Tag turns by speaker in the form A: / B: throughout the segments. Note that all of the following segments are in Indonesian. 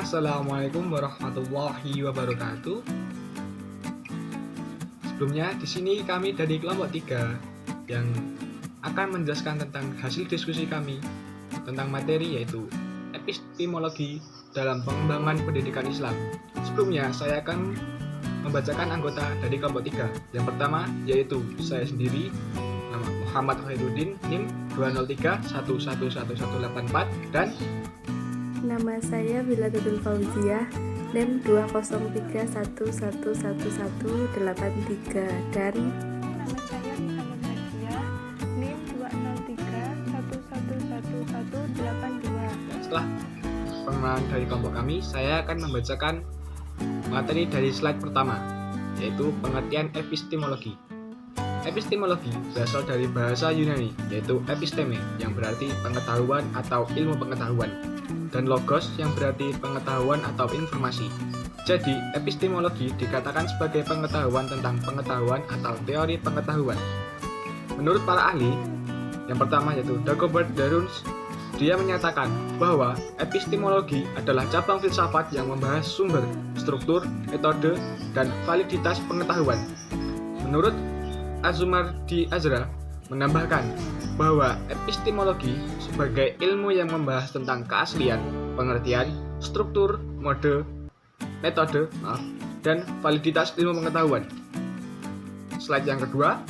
A: Assalamualaikum warahmatullahi wabarakatuh. Sebelumnya, di sini kami dari kelompok 3 yang akan menjelaskan tentang hasil diskusi kami tentang materi yaitu epistemologi dalam pengembangan pendidikan Islam. Sebelumnya, saya akan membacakan anggota dari kelompok 3. Yang pertama yaitu saya sendiri, nama Muhammad Khairuddin, NIM 203111184, dan
B: nama saya Biladatul Fauziah, NIM 203111183, dan
C: nama saya Nina Nadia, NIM 203111182.
A: Setelah pengenalan dari kelompok kami, saya akan membacakan materi dari slide pertama, yaitu pengertian epistemologi. Epistemologi berasal dari bahasa Yunani, yaitu episteme, yang berarti pengetahuan atau ilmu pengetahuan, dan logos yang berarti pengetahuan atau informasi. Jadi, epistemologi dikatakan sebagai pengetahuan tentang pengetahuan atau teori pengetahuan. Menurut para ahli, yang pertama yaitu Dagobert Duruns, dia menyatakan bahwa epistemologi adalah cabang filsafat yang membahas sumber, struktur, metode, dan validitas pengetahuan. Menurut Azumardi Azra menambahkan bahwa epistemologi sebagai ilmu yang membahas tentang keaslian, pengertian, struktur, metode, dan validitas ilmu pengetahuan. Slide yang kedua,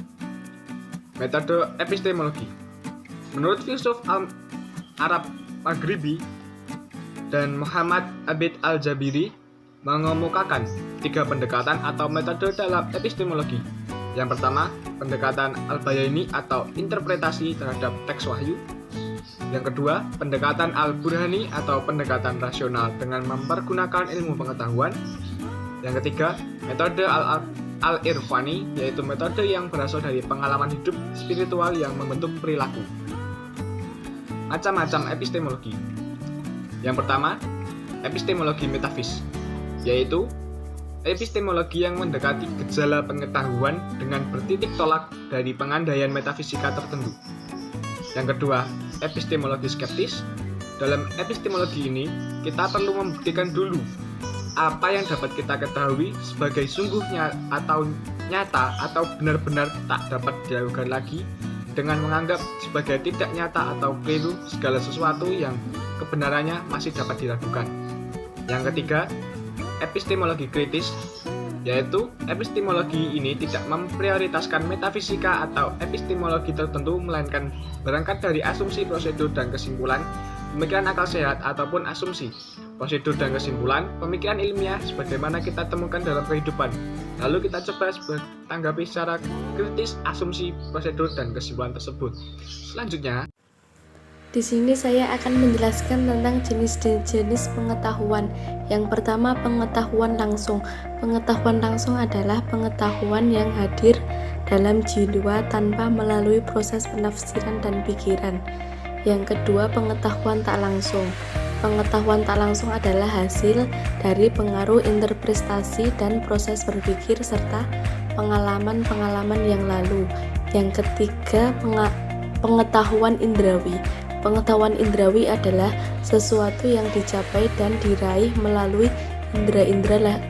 A: metode epistemologi. Menurut filsuf Arab Maghribi dan Muhammad Abid Al-Jabiri mengemukakan 3 pendekatan atau metode dalam epistemologi. Yang pertama, pendekatan Al-Bayani atau interpretasi terhadap teks wahyu. Yang kedua, pendekatan Al-Burhani atau pendekatan rasional dengan mempergunakan ilmu pengetahuan. Yang ketiga, metode Al-Irfani, yaitu metode yang berasal dari pengalaman hidup spiritual yang membentuk perilaku. Macam-macam epistemologi. Yang pertama, epistemologi metafis, yaitu epistemologi yang mendekati gejala pengetahuan dengan bertitik tolak dari pengandaian metafisika tertentu. Yang kedua, epistemologi skeptis. Dalam epistemologi ini, kita perlu membuktikan dulu apa yang dapat kita ketahui sebagai sungguhnya atau nyata atau benar-benar tak dapat diragukan lagi, dengan menganggap sebagai tidak nyata atau keliru segala sesuatu yang kebenarannya masih dapat diragukan. Yang ketiga, epistemologi kritis, yaitu epistemologi ini tidak memprioritaskan metafisika atau epistemologi tertentu, melainkan berangkat dari asumsi, prosedur, dan kesimpulan, pemikiran akal sehat ataupun asumsi, prosedur, dan kesimpulan, pemikiran ilmiah sebagaimana kita temukan dalam kehidupan. Lalu kita coba tanggapi secara kritis asumsi, prosedur, dan kesimpulan tersebut. Selanjutnya,
B: di sini saya akan menjelaskan tentang jenis-jenis pengetahuan. Yang pertama, pengetahuan langsung. Pengetahuan langsung adalah pengetahuan yang hadir dalam jiwa tanpa melalui proses penafsiran dan pikiran. Yang kedua, pengetahuan tak langsung. Pengetahuan tak langsung adalah hasil dari pengaruh interpretasi dan proses berpikir serta pengalaman-pengalaman yang lalu. Yang ketiga, pengetahuan indrawi. Pengetahuan indrawi adalah sesuatu yang dicapai dan diraih melalui indera-indera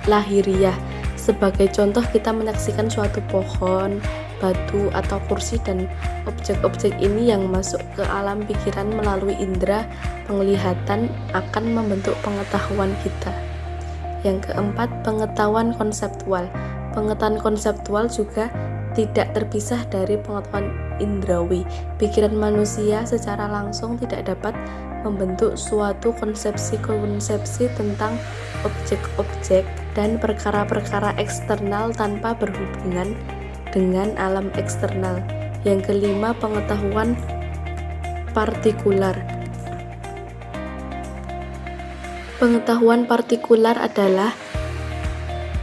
B: lahiriah. Sebagai contoh, kita menyaksikan suatu pohon, batu, atau kursi, dan objek-objek ini yang masuk ke alam pikiran melalui indera penglihatan akan membentuk pengetahuan kita. Yang keempat, pengetahuan konseptual. Pengetahuan konseptual juga tidak terpisah dari pengetahuan indrawi. Pikiran manusia secara langsung tidak dapat membentuk suatu konsepsi-konsepsi tentang objek-objek dan perkara-perkara eksternal tanpa berhubungan dengan alam eksternal. Yang kelima, pengetahuan partikular. Pengetahuan partikular adalah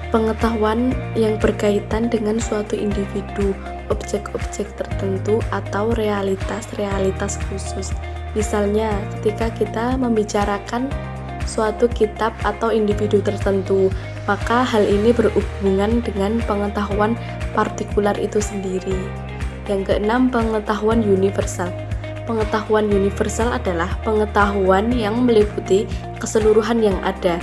B: pengetahuan yang berkaitan dengan suatu individu, objek-objek tertentu, atau realitas-realitas khusus. Misalnya, ketika kita membicarakan suatu kitab atau individu tertentu, maka hal ini berhubungan dengan pengetahuan partikular itu sendiri. Yang keenam, pengetahuan universal. Pengetahuan universal adalah pengetahuan yang meliputi keseluruhan yang ada,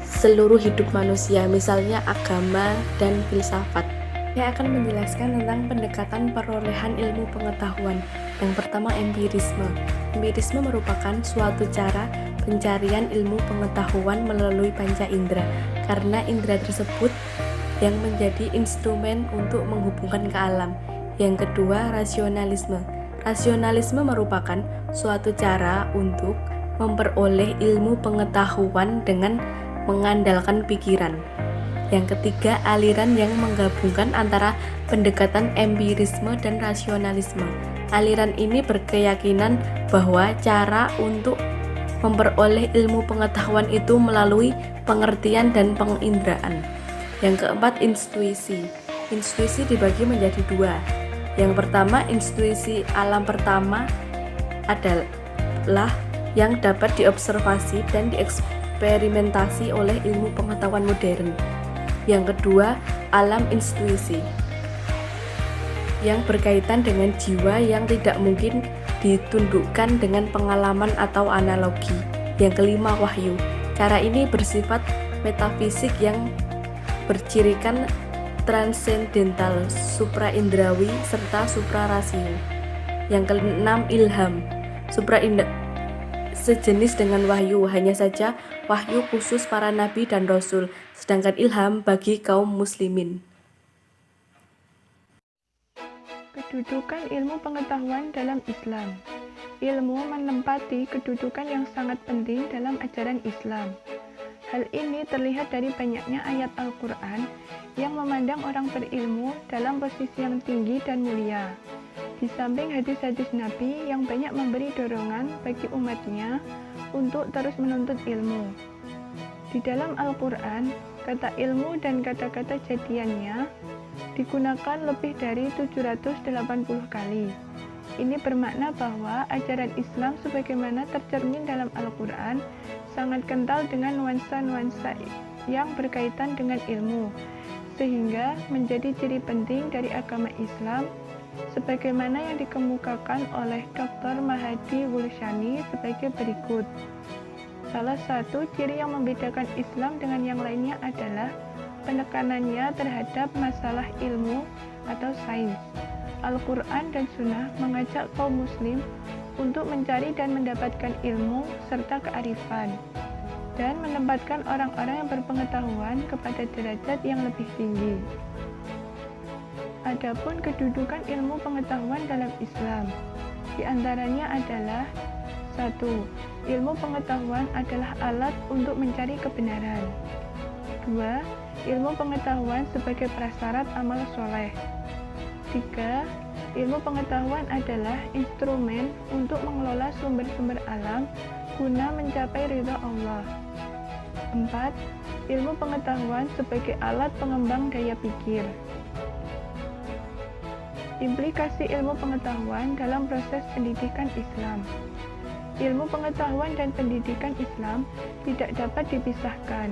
B: seluruh hidup manusia, misalnya agama dan filsafat. Saya akan menjelaskan tentang pendekatan perolehan ilmu pengetahuan. Yang pertama, empirisme. Empirisme merupakan suatu cara pencarian ilmu pengetahuan melalui panca indera, karena indera tersebut yang menjadi instrumen untuk menghubungkan ke alam. Yang kedua, rasionalisme. Rasionalisme merupakan suatu cara untuk memperoleh ilmu pengetahuan dengan mengandalkan pikiran. Yang ketiga, aliran yang menggabungkan antara pendekatan empirisme dan rasionalisme. Aliran ini berkeyakinan bahwa cara untuk memperoleh ilmu pengetahuan itu melalui pengertian dan penginderaan. Yang keempat, intuisi. Intuisi dibagi menjadi dua. Yang pertama, intuisi alam pertama adalah yang dapat diobservasi dan dieksperimentasi oleh ilmu pengetahuan modern. Yang kedua, alam intuisi yang berkaitan dengan jiwa yang tidak mungkin ditundukkan dengan pengalaman atau analogi. Yang kelima, wahyu. Cara ini bersifat metafisik yang bercirikan transendental, supraindrawi, serta suprarasio. Yang keenam, ilham. Sejenis dengan wahyu, hanya saja wahyu khusus para nabi dan rasul, sedangkan ilham bagi kaum muslimin.
C: Kedudukan ilmu pengetahuan dalam Islam. Ilmu menempati kedudukan yang sangat penting dalam ajaran Islam. Hal ini terlihat dari banyaknya ayat Al-Quran yang memandang orang berilmu dalam posisi yang tinggi dan mulia. Di samping hadis-hadis Nabi yang banyak memberi dorongan bagi umatnya untuk terus menuntut ilmu. Di dalam Al-Quran, kata ilmu dan kata-kata jadiannya digunakan lebih dari 780 kali. Ini bermakna bahwa ajaran Islam sebagaimana tercermin dalam Al-Quran sangat kental dengan nuansa-nuansa yang berkaitan dengan ilmu, sehingga menjadi ciri penting dari agama Islam, sebagaimana yang dikemukakan oleh Dr. Mahadi Wulshani sebagai berikut. Salah satu ciri yang membedakan Islam dengan yang lainnya adalah penekanannya terhadap masalah ilmu atau sains. Al-Quran dan Sunnah mengajak kaum muslim untuk mencari dan mendapatkan ilmu serta kearifan, dan menempatkan orang-orang yang berpengetahuan kepada derajat yang lebih tinggi. Adapun kedudukan ilmu pengetahuan dalam Islam, di antaranya adalah 1. Ilmu pengetahuan adalah alat untuk mencari kebenaran. 2. Ilmu pengetahuan sebagai prasyarat amal soleh. 3. Ilmu pengetahuan adalah instrumen untuk mengelola sumber-sumber alam guna mencapai ridha Allah. 4. Ilmu pengetahuan sebagai alat pengembang daya pikir. Implikasi ilmu pengetahuan dalam proses pendidikan Islam. Ilmu pengetahuan dan pendidikan Islam tidak dapat dipisahkan,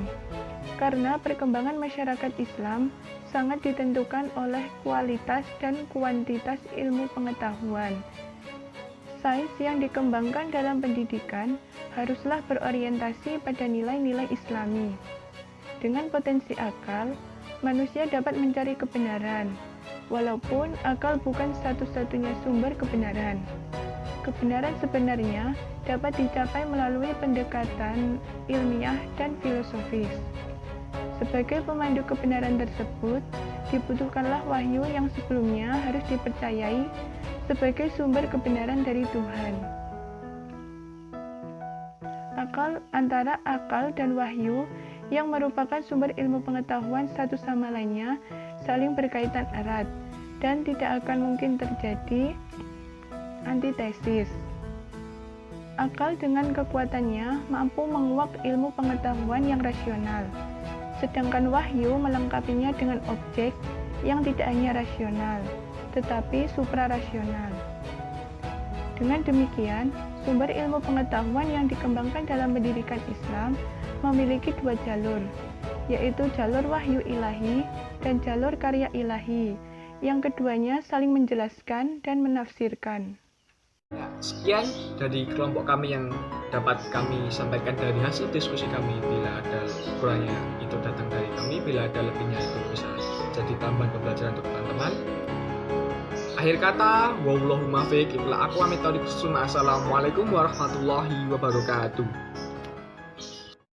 C: karena perkembangan masyarakat Islam sangat ditentukan oleh kualitas dan kuantitas ilmu pengetahuan. Sains yang dikembangkan dalam pendidikan haruslah berorientasi pada nilai-nilai Islami. Dengan potensi akal, manusia dapat mencari kebenaran, walaupun akal bukan satu-satunya sumber kebenaran. Kebenaran sebenarnya dapat dicapai melalui pendekatan ilmiah dan filosofis. Sebagai pemandu kebenaran tersebut, dibutuhkanlah wahyu yang sebelumnya harus dipercayai sebagai sumber kebenaran dari Tuhan. Antara akal dan wahyu yang merupakan sumber ilmu pengetahuan satu sama lainnya saling berkaitan erat dan tidak akan mungkin terjadi antitesis. Akal dengan kekuatannya mampu menguak ilmu pengetahuan yang rasional, sedangkan wahyu melengkapinya dengan objek yang tidak hanya rasional, tetapi suprarasional. Dengan demikian, sumber ilmu pengetahuan yang dikembangkan dalam pendidikan Islam memiliki dua jalur, yaitu jalur wahyu ilahi dan jalur karya ilahi, yang keduanya saling menjelaskan dan menafsirkan.
A: Ya, Sekian dari kelompok kami yang dapat kami sampaikan dari hasil diskusi kami. Bila ada kurangnya itu datang dari kami, bila ada lebihnya itu bisa jadi tambahan pembelajaran untuk teman-teman. Akhir kata, wallahumma fiq, itulah aku amit. Assalamualaikum warahmatullahi wabarakatuh.